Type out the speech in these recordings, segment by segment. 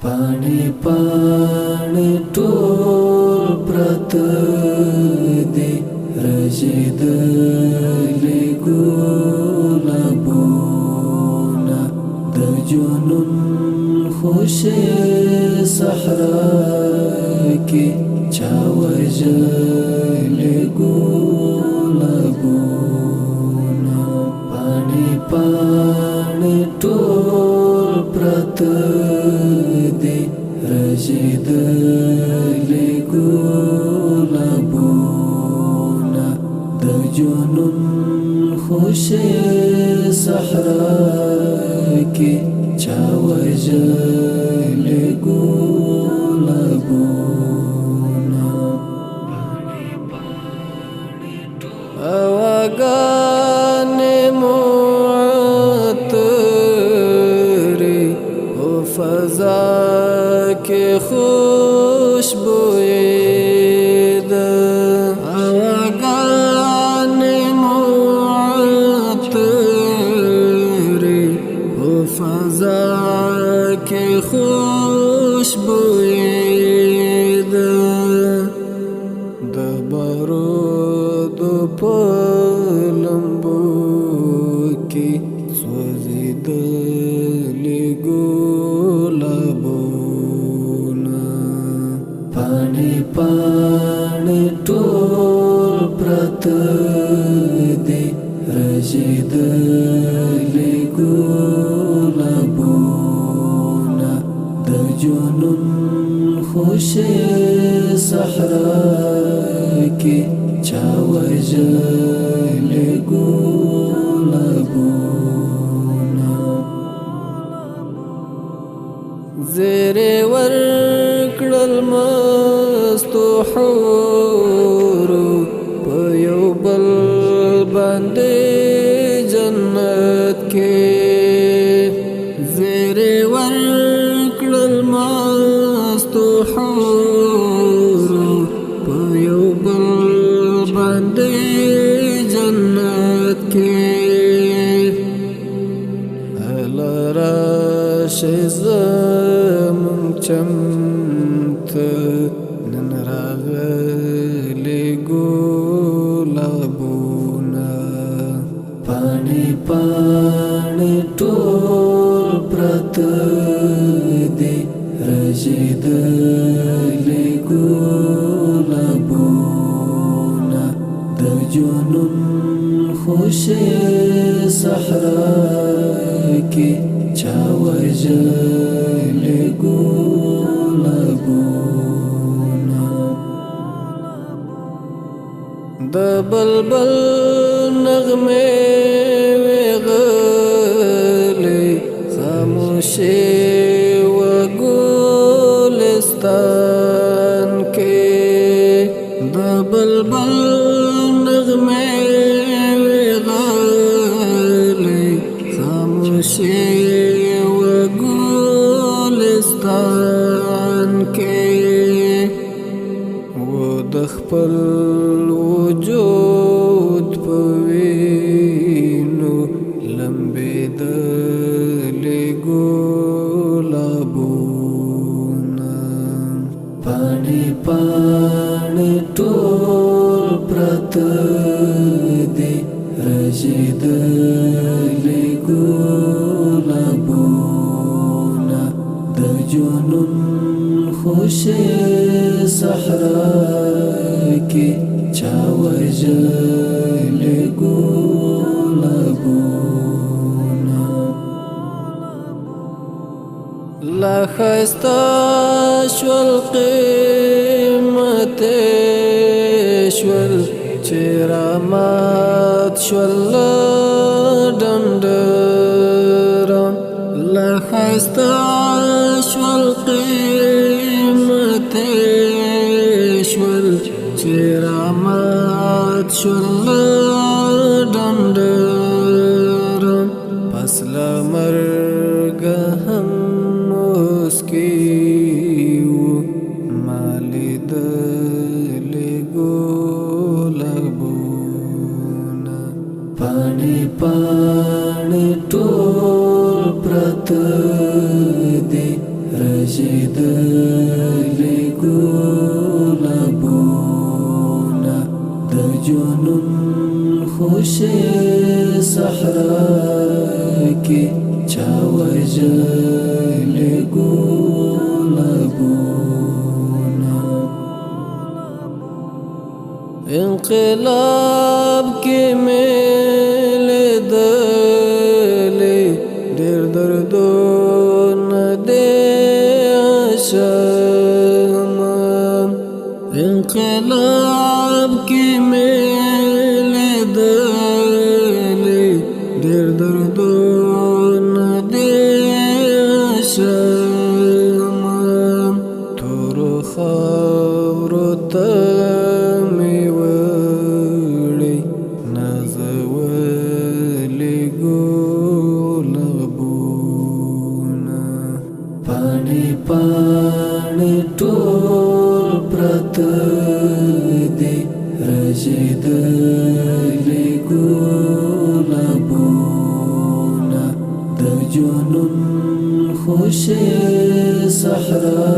पानी पानी टोल प्रत दे रजेदले गुलाबोना द जुनून खुशे सहरा के चावजले गुलाबोना पानी पानी टोल प्रत दे रजेदले गुलाबोना द जुनून खुशे सहरा के चावजले गुलाबोना आवागाने मुअत्तरे ओ फजा के खुशबुए आवागाने मुअत्तरे ओ फजा के खुशबुए द बारूद पलंबो की सोजिदले गुलाबोना पानी पानी टोल प्रत दे रजेदले गुलाबोना द जुनून खुशे सहरा के चावजले गुलाबोना ज़ेरे वर्कड़ल मस्तो हुरो पयो बल बंदे जन्नत के ज़ेरे वर्कड़ल मस्तो हुरो पयो बल बंदे जन्नत के अलराश ज़मन चमत नन रागले गुलाबोना पानी पानी टोल प्रत दे रजेदले गुलाबोना द जुनून खुशे सहरा के चावजले गुलाबोना द बलबल नगमे वेगले खामोशे व गुलिस्तान के द बलबल नगमे वेगले खामोशे व गुलिस्तान के वो दखपल वजूद पवीनो लंबे दले गुलाबोना पानी पानी टोल प्रत दे रजेदले गुलाबोना द जुनून खुशे सहरा के चावजले गुलाबोना ला खस्ता शुल क़ीमते शुल चिरामात शुल डंडरम ला खस्ता शुल क़ीमते शुल चिरामात शुल डंडरम फसला मर्ग हम उसकी मालिदले गुलाबोना पानी पानी टोल प्रत दे رژېدلي ګلابونه د جنون خوشې صحرا کې چا وژلي ګلابونه انقلاب کې مې لیدلې ډېر دردونه دې شمه انقلاب کې مې لیدلې ډېر دردونه دې شمه تورو خاورو ته مې وړې نازولي ګلابونه پاڼې پاڼې ټول پراته دي رژېدلي ګلابونه د جنون خوشې صحرا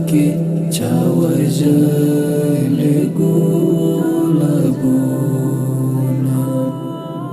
کې چا وژلي